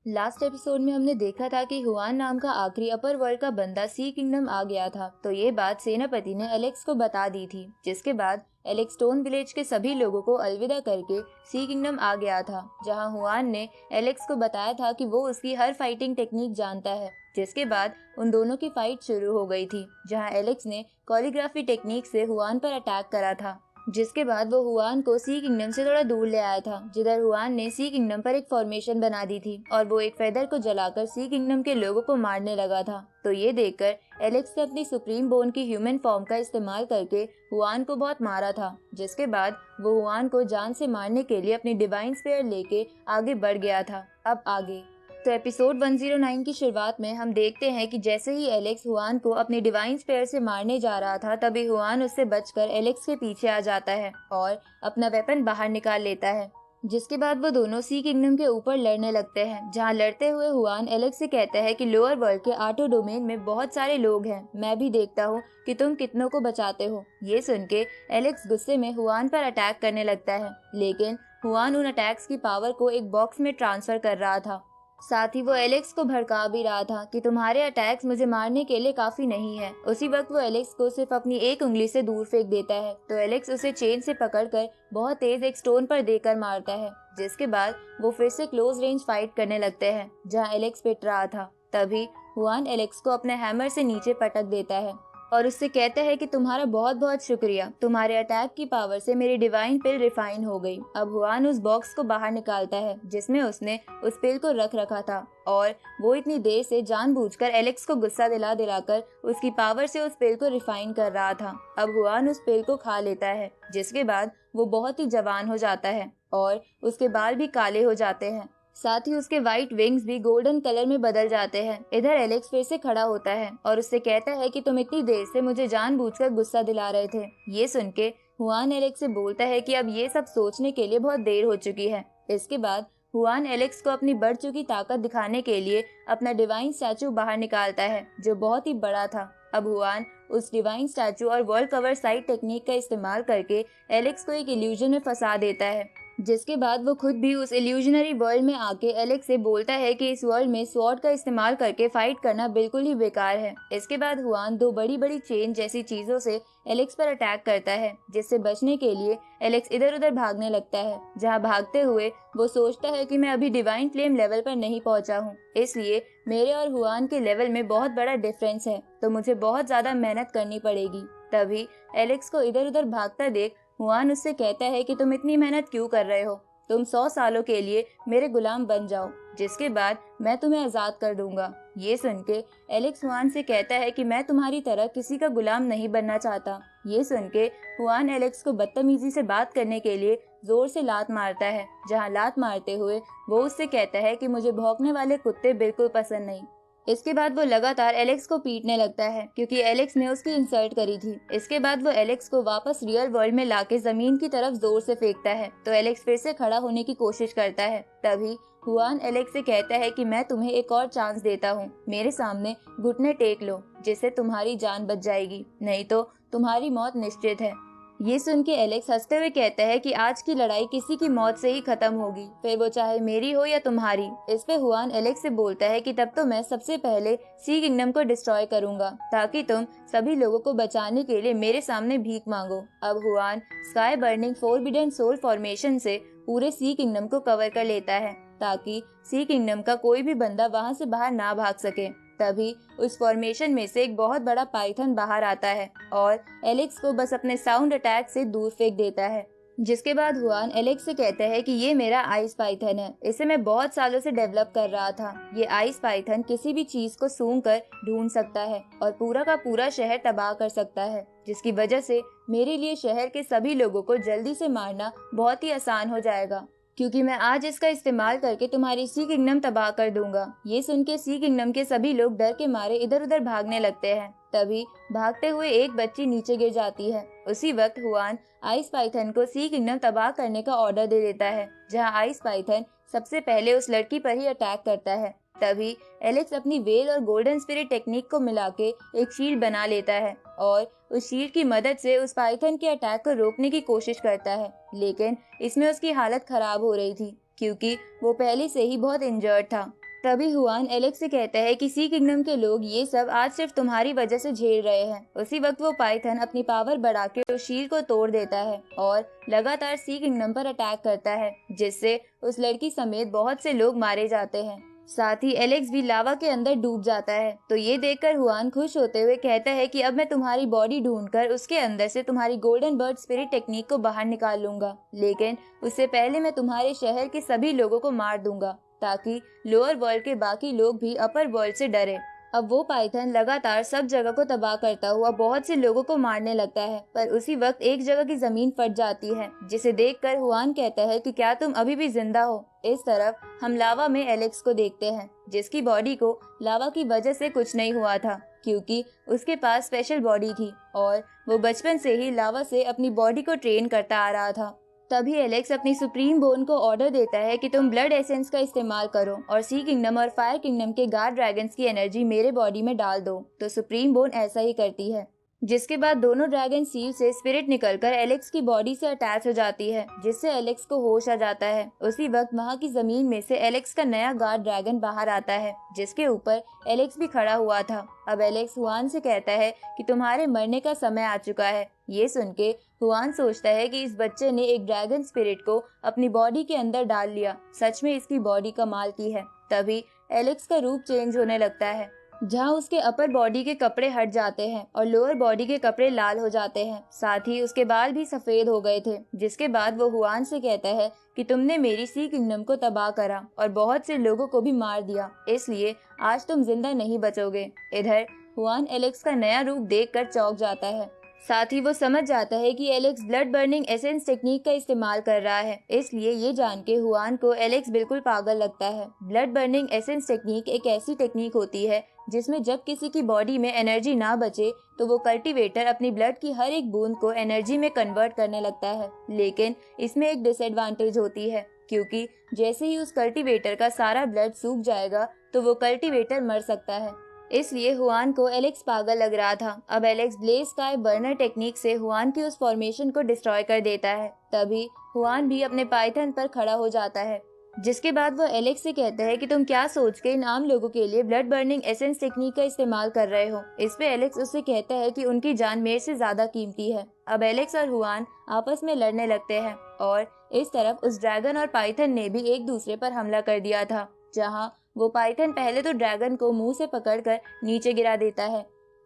Last episode में हमने देखा था कि हुआन नाम का आखिरी अपर वर्ल्ड का बंदा सी किंगडम आ गया था। तो ये बात सेनापति ने एलेक्स को बता दी थी, जिसके बाद एलेक्स स्टोन विलेज के सभी लोगों को अलविदा करके सी किंगडम आ गया था, जहां हुआन ने एलेक्स को बताया था कि वो उसकी हर फाइटिंग टेक्निक जानता है। जिसके बाद उन दोनों की फाइट शुरू हो गई थी, जहां एलेक्स ने कोरियोग्राफी टेक्निक से हुआन पर अटैक करा था। जिसके बाद वो हुआन को सी किंगडम से थोड़ा दूर ले आया था, जिधर हुआन ने सी किंगडम पर एक फॉर्मेशन बना दी थी और वो एक फेदर को जलाकर सी किंगडम के लोगों को मारने लगा था। तो ये देखकर एलेक्स ने अपनी सुप्रीम बोन की ह्यूमन फॉर्म का इस्तेमाल करके हुआन को बहुत मारा था। जिसके बाद वो हुआन को जान से मारने के लिए अपनी डिवाइन स्पेयर लेके आगे बढ़ गया था। अब आगे तो एपिसोड 109 की शुरुआत में हम देखते हैं कि जैसे ही एलेक्स हुआन को अपनी डिवाइन स्पेयर से मारने जा रहा था, तभी हुआन उससे बचकर एलेक्स के पीछे आ जाता है और अपना वेपन बाहर निकाल लेता है। जिसके बाद वो दोनों सी किंगडम के ऊपर लड़ने लगते हैं, जहां लड़ते हुए हुआन एलेक्स से कहता है कि लोअर वर्ल्ड के आठों डोमेन में बहुत सारे लोग हैं, मैं भी देखता हूँ कि तुम कितनों को बचाते हो। ये सुन के एलेक्स गुस्से में हुआन पर अटैक करने लगता है, लेकिन हुआन उन अटैक्स की पावर को एक बॉक्स में ट्रांसफर कर रहा था। साथ ही वो एलेक्स को भड़का भी रहा था कि तुम्हारे अटैक्स मुझे मारने के लिए काफी नहीं है। उसी वक्त वो एलेक्स को सिर्फ अपनी एक उंगली से दूर फेंक देता है, तो एलेक्स उसे चेन से पकड़कर बहुत तेज एक स्टोन पर देकर मारता है। जिसके बाद वो फिर से क्लोज रेंज फाइट करने लगते हैं, जहां एलेक्स पिट रहा था। तभी हुआन एलेक्स को अपने हैमर से नीचे पटक देता है और उससे कहता है कि तुम्हारा बहुत बहुत शुक्रिया, तुम्हारे अटैक की पावर से मेरी डिवाइन पिल रिफाइन हो गई। अब हुआन उस बॉक्स को बाहर निकालता है जिसमें उसने उस पिल को रख रखा था, और वो इतनी देर से जानबूझकर एलेक्स को गुस्सा दिला दिलाकर उसकी पावर से उस पिल को रिफाइन कर रहा था। अब हुआन उस पिल को खा लेता है, जिसके बाद वो बहुत ही जवान हो जाता है और उसके बाल भी काले हो जाते हैं। साथ ही उसके व्हाइट विंग्स भी गोल्डन कलर में बदल जाते हैं। इधर एलेक्स फिर से खड़ा होता है और उससे कहता है कि तुम इतनी देर से मुझे जानबूझकर गुस्सा दिला रहे थे। ये सुन के हुआन एलेक्स से बोलता है कि अब ये सब सोचने के लिए बहुत देर हो चुकी है। इसके बाद हुआन एलेक्स को अपनी बढ़ चुकी ताकत दिखाने के लिए अपना डिवाइन स्टैचू बाहर निकालता है, जो बहुत ही बड़ा था। अब हुआन उस डिवाइन स्टैचू और वर्ल्ड कवर साइड टेक्निक का इस्तेमाल करके एलेक्स को एक इल्यूजन में फंसा देता है। जिसके बाद वो खुद भी उस इल्यूजनरी वर्ल्ड में आके एलेक्स से बोलता है कि इस वर्ल्ड में स्वॉर्ड का इस्तेमाल करके फाइट करना बिल्कुल ही बेकार है। इसके बाद हुआन दो बड़ी बड़ी चेन जैसी चीजों से एलेक्स पर अटैक करता है, जिससे बचने के लिए एलेक्स इधर उधर भागने लगता है। जहां भागते हुए वो सोचता है कि मैं अभी डिवाइन फ्लेम लेवल पर नहीं पहुंचा हूं, इसलिए मेरे और हुआन के लेवल में बहुत बड़ा डिफरेंस है, तो मुझे बहुत ज्यादा मेहनत करनी पड़ेगी। तभी एलेक्स को इधर उधर भागता देख हुआन उससे कहता है कि तुम इतनी मेहनत क्यों कर रहे हो, तुम 100 सालों के लिए मेरे गुलाम बन जाओ, जिसके बाद मैं तुम्हें आजाद कर दूंगा। ये सुन के एलेक्स हुआन से कहता है कि मैं तुम्हारी तरह किसी का गुलाम नहीं बनना चाहता। ये सुन के हुआन एलेक्स को बदतमीजी से बात करने के लिए जोर से लात मारता है, जहां लात मारते हुए वो उससे कहता है कि मुझे भौंकने वाले कुत्ते बिल्कुल पसंद नहीं। इसके बाद वो लगातार एलेक्स को पीटने लगता है, क्योंकि एलेक्स ने उसकी इंसल्ट करी थी। इसके बाद वो एलेक्स को वापस रियल वर्ल्ड में लाके जमीन की तरफ जोर से फेंकता है, तो एलेक्स फिर से खड़ा होने की कोशिश करता है। तभी हुआन एलेक्स से कहता है कि मैं तुम्हें एक और चांस देता हूँ, मेरे सामने घुटने टेक लो, जिससे तुम्हारी जान बच जाएगी, नहीं तो तुम्हारी मौत निश्चित है। ये सुन के एलेक्स हंसते हुए कहता है कि आज की लड़ाई किसी की मौत से ही खत्म होगी, फिर वो चाहे मेरी हो या तुम्हारी। इस पे हुआन एलेक्स से बोलता है कि तब तो मैं सबसे पहले सी किंगडम को डिस्ट्रॉय करूंगा, ताकि तुम सभी लोगों को बचाने के लिए मेरे सामने भीख मांगो। अब Huan sky burning forbidden soul formation से पूरे सी किंगडम को कवर कर लेता है, ताकि सी किंगडम का कोई भी बंदा वहाँ से बाहर ना भाग सके। तभी उस फॉर्मेशन में से एक बहुत बड़ा पाइथन बाहर आता है और एलेक्स को बस अपने साउंड अटैक से दूर फेंक देता है। जिसके बाद हुआन एलेक्स से कहता है कि ये मेरा आइस पाइथन है, इसे मैं बहुत सालों से डेवलप कर रहा था। ये आइस पाइथन किसी भी चीज को सूंघ कर ढूंढ सकता है और पूरा का पूरा शहर तबाह कर सकता है, जिसकी वजह से मेरे लिए शहर के सभी लोगों को जल्दी से मारना बहुत ही आसान हो जाएगा, क्योंकि मैं आज इसका इस्तेमाल करके तुम्हारी सी किंगडम तबाह कर दूंगा। ये सुन के सी किंगडम के सभी लोग डर के मारे इधर उधर भागने लगते हैं। तभी भागते हुए एक बच्ची नीचे गिर जाती है। उसी वक्त हुआन आइस पाइथन को सी किंगडम तबाह करने का ऑर्डर दे देता है, जहां आइस पाइथन सबसे पहले उस लड़की पर ही अटैक करता है। तभी एलेक्स अपनी वेल और गोल्डन स्पिरिट टेक्निक को मिला के एक शील्ड बना लेता है और उस शील्ड की मदद से उस पाइथन के अटैक को रोकने की कोशिश करता है, लेकिन इसमें उसकी हालत खराब हो रही थी, क्योंकि वो पहले से ही बहुत इंजर्ड था। तभी हुआन एलेक्स से कहता है कि सी किंगडम के लोग ये सब आज सिर्फ तुम्हारी वजह से झेल रहे हैं। उसी वक्त वो पाइथन अपनी पावर बढ़ा के उस शील को तोड़ देता है और लगातार सी किंगडम पर अटैक करता है, जिससे उस लड़की समेत बहुत से लोग मारे जाते हैं। साथ ही एलेक्स भी लावा के अंदर डूब जाता है। तो ये देखकर हुआन खुश होते हुए कहता है कि अब मैं तुम्हारी बॉडी ढूंढकर उसके अंदर से तुम्हारी गोल्डन बर्ड स्पिरिट टेक्निक को बाहर निकाल लूंगा, लेकिन उससे पहले मैं तुम्हारे शहर के सभी लोगों को मार दूंगा ताकि लोअर वर्ल्ड के बाकी लोग भी अपर वर्ल्ड से डरे। अब वो पाइथन लगातार सब जगह को तबाह करता हुआ बहुत से लोगों को मारने लगता है, पर उसी वक्त एक जगह की जमीन फट जाती है, जिसे देखकर हुआन कहता है कि क्या तुम अभी भी जिंदा हो। इस तरफ हम लावा में एलेक्स को देखते हैं, जिसकी बॉडी को लावा की वजह से कुछ नहीं हुआ था, क्योंकि उसके पास स्पेशल बॉडी थी और वो बचपन से ही लावा से अपनी बॉडी को ट्रेन करता आ रहा था। तभी एलेक्स अपनी सुप्रीम बोन को ऑर्डर देता है कि तुम ब्लड एसेंस का इस्तेमाल करो और सी किंगडम और फायर किंगडम के गार्ड ड्रैगन्स की एनर्जी मेरे बॉडी में डाल दो। तो सुप्रीम बोन ऐसा ही करती है, जिसके बाद दोनों ड्रैगन सील से स्पिरिट निकलकर एलेक्स की बॉडी से अटैच हो जाती है, जिससे एलेक्स को होश आ जाता है। उसी वक्त वहाँ की जमीन में से एलेक्स का नया गार्ड ड्रैगन बाहर आता है, जिसके ऊपर एलेक्स भी खड़ा हुआ था। अब एलेक्स हुआन से कहता है कि तुम्हारे मरने का समय आ चुका है। ये सुन के हुआन सोचता है कि इस बच्चे ने एक ड्रैगन स्पिरिट को अपनी बॉडी के अंदर डाल लिया, सच में इसकी बॉडी कमाल की है। तभी एलेक्स का रूप चेंज होने लगता है, जहां उसके अपर बॉडी के कपड़े हट जाते हैं और लोअर बॉडी के कपड़े लाल हो जाते हैं। साथ ही उसके बाल भी सफेद हो गए थे। जिसके बाद वो हुआन से कहता है कि तुमने मेरी सी किंगडम को तबाह करा और बहुत से लोगों को भी मार दिया, इसलिए आज तुम जिंदा नहीं बचोगे। इधर हुआन एलेक्स का नया रूप देखकर चौंक जाता है। साथ ही वो समझ जाता है कि Alex blood burning essence technique का इस्तेमाल कर रहा है, इसलिए ये जान के हुआन को एलेक्स बिल्कुल पागल लगता है। ब्लड बर्निंग एसेंस टेक्निक एक ऐसी टेक्निक होती है जिसमें जब किसी की बॉडी में एनर्जी ना बचे तो वो कल्टीवेटर अपनी ब्लड की हर एक बूंद को एनर्जी में कन्वर्ट करने लगता है। लेकिन इसमें एक डिसएडवांटेज होती है, क्योंकि जैसे ही उस कल्टीवेटर का सारा ब्लड सूख जाएगा तो वो कल्टीवेटर मर सकता है। इसलिए हुआन को एलेक्स पागल लग रहा था। अब Alex blaze sky burner technique से हुआन की उस फॉर्मेशन को डिस्ट्रॉय कर देता है। तभी हुआन भी अपने पाइथन पर खड़ा हो जाता है, जिसके बाद वो एलेक्स से कहता है कि तुम क्या सोच के इन आम लोगों के लिए ब्लड बर्निंग एसेंस टेक्निक का इस्तेमाल कर रहे हो। इस पे एलेक्स उससे कहता है कि उनकी जान मेरे से ज्यादा कीमती है। अब एलेक्स और हुआन आपस में लड़ने लगते हैं और इस तरफ उस ड्रैगन और पाइथन ने भी एक दूसरे पर हमला कर दिया था, जहाँ वो पाइथन पहले तो ड्रैगन को मुंह से पकड़कर नीचे गिरा देता है,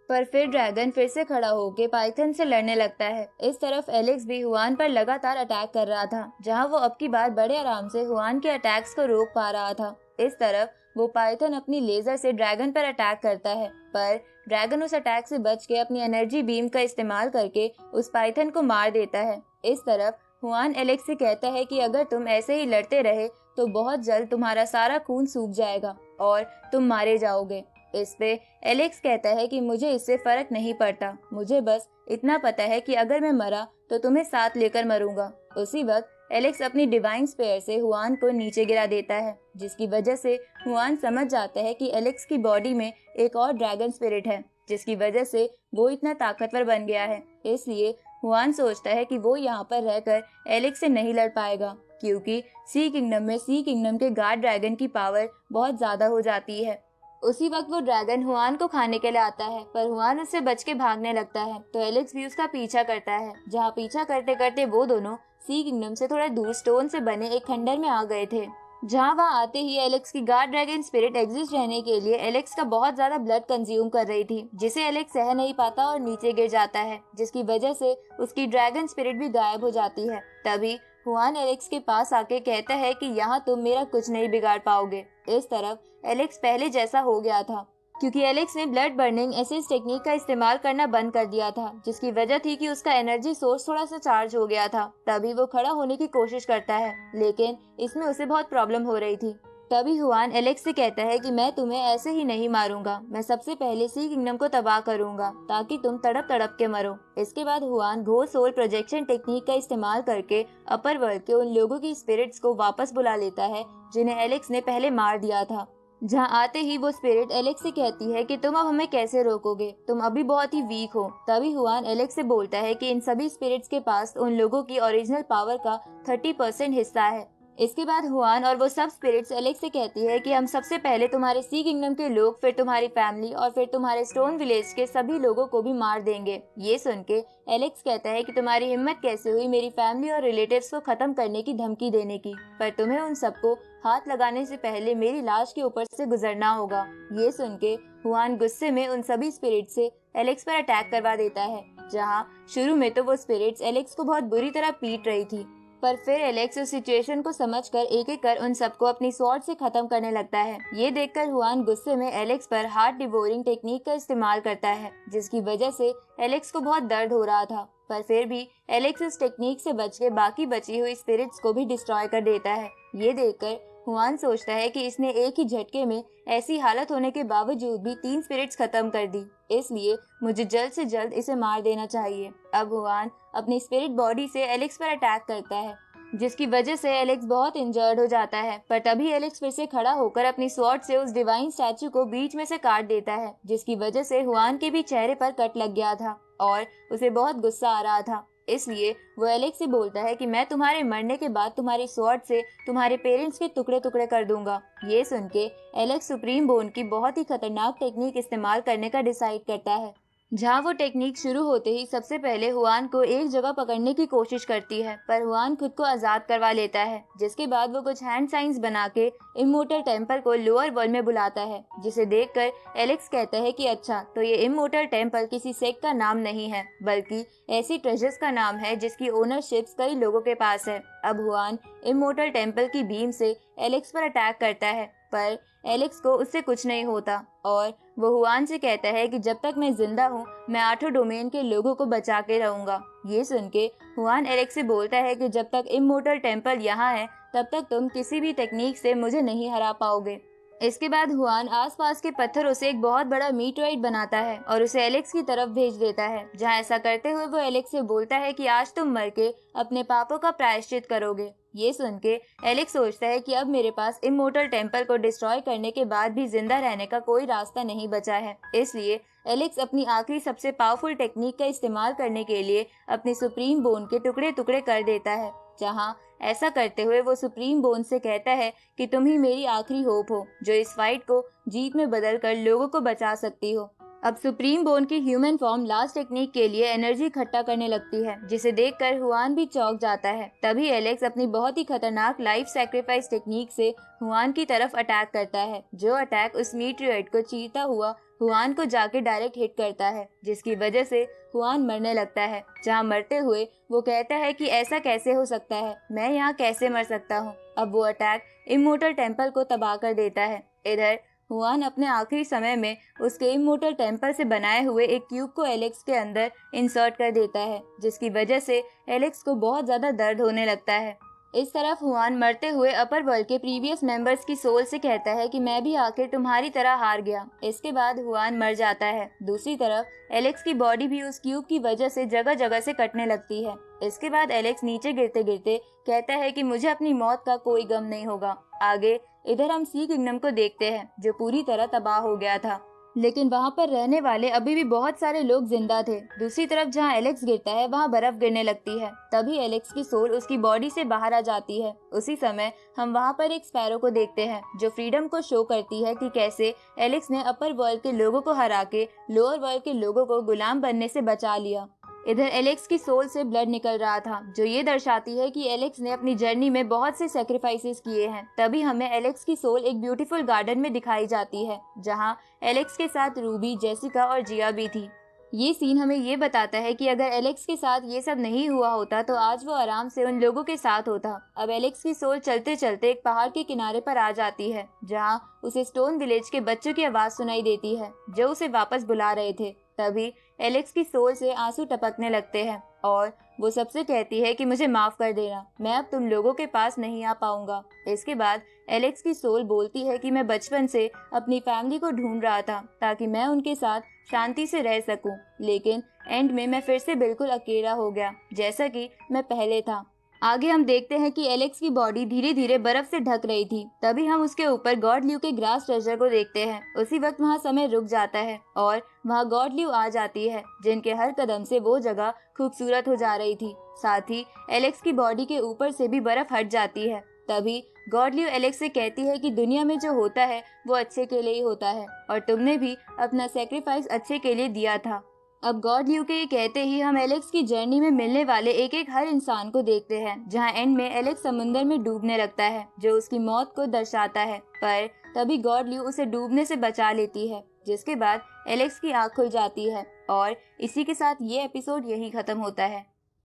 पर फिर ड्रैगन फिर से खड़ा होकर पाइथन से लड़ने लगता है। इस तरफ एलेक्स भी हुआन पर लगातार अटैक कर रहा था, जहां वो अब की बार बड़े आराम से हुआन के अटैक्स को रोक पा रहा था। इस तरफ वो पाइथन अपनी लेजर से ड्रैगन पर अटैक करता है, पर ड्रैगन उस अटैक से बच के अपनी एनर्जी बीम का इस्तेमाल करके उस पाइथन को मार देता है। इस तरफ हुआन एलेक्स से कहता है कि अगर तुम ऐसे ही लड़ते रहे तो बहुत जल्द तुम्हारा सारा खून सूख जाएगा और तुम मारे जाओगे। इस पे एलेक्स कहता है कि मुझे इससे फर्क नहीं पड़ता, मुझे बस इतना पता है कि अगर मैं मरा तो तुम्हें साथ लेकर मरूंगा। उसी वक्त एलेक्स अपनी डिवाइन स्पेयर से हुआन को नीचे गिरा देता है, जिसकी वजह से हुआन समझ जाता है कि एलेक्स की बॉडी में एक और ड्रैगन स्पिरिट है, जिसकी वजह से वो इतना ताकतवर बन गया है। इसलिए हुआन सोचता है कि वो यहाँ पर रहकर एलेक्स से नहीं लड़ पाएगा, क्योंकि सी किंगडम में सी किंगडम के गार्ड ड्रैगन की पावर बहुत ज्यादा हो जाती है। उसी वक्त वो ड्रैगन हुआन को खाने के लिए आता है, पर हुआन उससे बच के भागने लगता है, तो एलेक्स भी उसका पीछा करता है। जहाँ पीछा करते करते वो दोनों सी किंगडम से थोड़ा दूर स्टोन से बने एक खंडर में आ गए थे, जहाँ वहाँ आते ही एलेक्स की गार्ड ड्रैगन स्पिरिट एग्जिस्ट रहने के लिए एलेक्स का बहुत ज्यादा ब्लड कंज्यूम कर रही थी, जिसे एलेक्स सह नहीं पाता और नीचे गिर जाता है, जिसकी वजह से उसकी ड्रैगन स्पिरिट भी गायब हो जाती है। तभी हुआन एलेक्स के पास आके कहता है कि यहाँ तुम मेरा कुछ नहीं बिगाड़ पाओगे। इस तरफ एलेक्स पहले जैसा हो गया था, क्योंकि एलेक्स ने ब्लड बर्निंग एसेंस टेक्निक का इस्तेमाल करना बंद कर दिया था, जिसकी वजह थी कि उसका एनर्जी सोर्स थोड़ा सा चार्ज हो गया था। तभी वो खड़ा होने की कोशिश करता है, लेकिन इसमें उसे बहुत प्रॉब्लम हो रही थी। तभी हुआन एलेक्स से कहता है कि मैं तुम्हें ऐसे ही नहीं मारूंगा, मैं सबसे पहले सी किंगडम को तबाह करूंगा ताकि तुम तड़प तड़प के मरो। इसके बाद हुआन घोर सोल प्रोजेक्शन टेक्निक का इस्तेमाल करके अपर वर्ल्ड के उन लोगों की स्पिरिट्स को वापस बुला लेता है जिन्हें एलेक्स ने पहले मार दिया था। जहाँ आते ही वो स्पिरिट एलेक्स से कहती है कि तुम अब हमें कैसे रोकोगे, तुम अभी बहुत ही वीक हो। तभी हुआन एलेक्स से बोलता है कि इन सभी स्पिरिट्स के पास उन लोगों की ओरिजिनल पावर का 30% हिस्सा है, इसके बाद हुआन और वो सब स्पिरिट्स एलेक्स से कहती है कि हम सबसे पहले तुम्हारे सी किंगडम के लोग, फिर तुम्हारी फैमिली और फिर तुम्हारे स्टोन विलेज के सभी लोगों को भी मार देंगे। ये सुन के एलेक्स कहता है कि तुम्हारी हिम्मत कैसे हुई मेरी फैमिली और रिलेटिव्स को खत्म करने की धमकी देने की, पर तुम्हें उन सबको हाथ लगाने से पहले मेरी लाश के ऊपर से गुजरना होगा। ये सुन के हुआन गुस्से में उन सभी स्पिरिट्स से एलेक्स पर अटैक करवा देता है। जहाँ शुरू में तो वो स्पिरिट्स एलेक्स को बहुत बुरी तरह पीट रही थी, पर फिर एलेक्स उस सिचुएशन को समझकर एक एक कर उन सबको अपनी स्वॉर्ड से खत्म करने लगता है। ये देखकर हुआन गुस्से में एलेक्स पर हार्ट डिवोरिंग टेक्निक का इस्तेमाल करता है, जिसकी वजह से एलेक्स को बहुत दर्द हो रहा था, पर फिर भी एलेक्स इस टेक्निक से बच के बाकी बची हुई स्पिरिट्स को भी डिस्ट्रॉय कर देता है। ये देखकर हुआन सोचता है कि इसने एक ही झटके में ऐसी हालत होने के बावजूद भी 3 स्पिरिट्स खत्म कर दी, इसलिए मुझे जल्द से जल्द इसे मार देना चाहिए। अब हुआन अपनी स्पिरिट बॉडी से एलेक्स पर अटैक करता है, जिसकी वजह से एलेक्स बहुत इंजर्ड हो जाता है, पर तभी एलेक्स फिर से खड़ा होकर अपनी स्वॉर्ड से उस डिवाइन स्टैचू को बीच में से काट देता है, जिसकी वजह से हुआन के भी चेहरे पर कट लग गया था और उसे बहुत गुस्सा आ रहा था। इसलिए वो एलेक्स से बोलता है कि मैं तुम्हारे मरने के बाद तुम्हारी स्वॉर्ड से तुम्हारे पेरेंट्स के टुकड़े टुकड़े कर दूंगा। ये सुन के एलेक्स सुप्रीम बोन की बहुत ही खतरनाक टेक्निक इस्तेमाल करने का डिसाइड करता है। जहाँ वो टेक्निक शुरू होते ही सबसे पहले हुआन को एक जगह पकड़ने की कोशिश करती है, पर हुआन खुद को आजाद करवा लेता है। जिसके बाद वो कुछ हैंड साइंस बना के इमोर्टल टेम्पल को लोअर वर्ल्ड में बुलाता है, जिसे देखकर एलेक्स कहता है कि अच्छा, तो ये इमोर्टल टेम्पल किसी सेक्ट का नाम नहीं है, बल्कि ऐसी ट्रेजर्स का नाम है जिसकी ओनरशिप्स कई लोगों के पास है। अब हुआन इमोर्टल टेम्पल की बीम से एलेक्स पर अटैक करता है, पर एलेक्स को उससे कुछ नहीं होता और वो हुआन से कहता है कि जब तक मैं जिंदा हूँ मैं 8 डोमेन के लोगों को बचा के रहूंगा। ये सुन के हुआन एलेक्स से बोलता है कि जब तक इमोर्टल टेम्पल यहाँ है तब तक तुम किसी भी टेक्निक से मुझे नहीं हरा पाओगे। इसके बाद हुआन आसपास के पत्थरों से एक बहुत बड़ा मीटोइड बनाता है और उसे एलेक्स की तरफ भेज देता है, जहाँ ऐसा करते हुए वो एलेक्स से बोलता है कि आज तुम मर के अपने पापों का प्रायश्चित करोगे। ये सुन के एलेक्स सोचता है कि अब मेरे पास इमोर्टल टेम्पल को डिस्ट्रॉय करने के बाद भी जिंदा रहने का कोई रास्ता नहीं बचा है, इसलिए एलेक्स अपनी आखिरी सबसे पावरफुल टेक्निक का इस्तेमाल करने के लिए अपनी सुप्रीम बोन के टुकड़े टुकड़े कर देता है। जहाँ ऐसा करते हुए वो सुप्रीम बोन से कहता है कि तुम ही मेरी आखिरी होप हो, जो इस फाइट को जीत में बदल कर लोगों को बचा सकती हो। अब सुप्रीम बोन की ह्यूमन फॉर्म लास्ट टेक्निक के लिए एनर्जी इकट्ठा करने लगती है, जिसे देखकर हुआन भी चौंक जाता है। तभी एलेक्स अपनी बहुत ही खतरनाक लाइफ सैक्रिफाइस टेक्निक से हुआन की तरफ अटैक करता है, जो अटैक उस मीटियोराइड को चीरता हुआ हुआन को जाके डायरेक्ट हिट करता है, जिसकी वजह से हुआन मरने लगता है। जहाँ मरते हुए वो कहता है कि ऐसा कैसे हो सकता है, मैं यहाँ कैसे मर सकता हूँ। अब वो अटैक इमोर्टल टेम्पल को तबाह कर देता है। इधर हुआन अपने आखिरी समय में उसके इमोर्टल टेम्पल से बनाए हुए एक क्यूब को एलेक्स के अंदर इंसर्ट कर देता है, जिसकी वजह से एलेक्स को बहुत ज्यादा दर्द होने लगता है। इस तरफ हुआन मरते हुए अपर वर्ल्ड के प्रीवियस मेंबर्स की सोल से कहता है कि मैं भी आखिर तुम्हारी तरह हार गया। इसके बाद हुआन मर जाता है। दूसरी तरफ एलेक्स की बॉडी भी उस क्यूब की वजह से जगह जगह से कटने लगती है। इसके बाद एलेक्स नीचे गिरते गिरते कहता है कि मुझे अपनी मौत का कोई गम नहीं होगा। आगे इधर हम सी किंगडम को देखते हैं, जो पूरी तरह तबाह हो गया था, लेकिन वहाँ पर रहने वाले अभी भी बहुत सारे लोग जिंदा थे। दूसरी तरफ जहाँ एलेक्स गिरता है वहाँ बर्फ गिरने लगती है। तभी एलेक्स की सोल उसकी बॉडी से बाहर आ जाती है। उसी समय हम वहाँ पर एक स्पैरो को देखते हैं, जो फ्रीडम को शो करती है कि कैसे एलेक्स ने अपर वर्ल्ड के लोगों को हरा के लोअर वर्ल्ड के लोगों को गुलाम बनने से बचा लिया। इधर एलेक्स की सोल से ब्लड निकल रहा था, जो ये दर्शाती है कि एलेक्स ने अपनी जर्नी में बहुत से सैक्रिफाइसेस किए हैं। तभी हमें एलेक्स की सोल एक ब्यूटीफुल गार्डन में दिखाई जाती है, जहां एलेक्स के साथ रूबी, जेसिका और जिया भी थी। ये सीन हमें ये बताता है कि अगर एलेक्स के साथ ये सब नहीं हुआ होता तो आज वो आराम से उन लोगों के साथ होता। अब एलेक्स की सोल चलते चलते एक पहाड़ के किनारे पर आ जाती है, जहाँ उसे स्टोन विलेज के बच्चों की आवाज सुनाई देती है, जो उसे वापस बुला रहे थे। तभी एलेक्स की सोल से आंसू टपकने लगते हैं और वो सबसे कहती है कि मुझे माफ कर देना, मैं अब तुम लोगों के पास नहीं आ पाऊंगा। इसके बाद एलेक्स की सोल बोलती है कि मैं बचपन से अपनी फैमिली को ढूंढ रहा था ताकि मैं उनके साथ शांति से रह सकूं, लेकिन एंड में मैं फिर से बिल्कुल अकेला हो गया, जैसा कि मैं पहले था। आगे हम देखते हैं कि एलेक्स की बॉडी धीरे धीरे बर्फ से ढक रही थी। तभी हम उसके ऊपर गॉड ल्यू के ग्रास ट्रेजर को देखते हैं। उसी वक्त वहाँ समय रुक जाता है और वहाँ गॉड ल्यू आ जाती है, जिनके हर कदम से वो जगह खूबसूरत हो जा रही थी। साथ ही एलेक्स की बॉडी के ऊपर से भी बर्फ हट जाती है। तभी गॉडल्यू एलेक्स से कहती है कि दुनिया में जो होता है वो अच्छे के लिए ही होता है और तुमने भी अपना सेक्रीफाइस अच्छे के लिए दिया था। अब गॉडल्यू के ये कहते ही हम एलेक्स की जर्नी में मिलने वाले एक एक हर इंसान को देखते हैं, जहां एंड में एलेक्स समुंदर में डूबने लगता है, जो उसकी मौत को दर्शाता है। पर तभी गॉडल्यू उसे डूबने से बचा लेती है, जिसके बाद एलेक्स की आंख खुल जाती है और इसी के साथ ये एपिसोड यहीं खत्म होता है।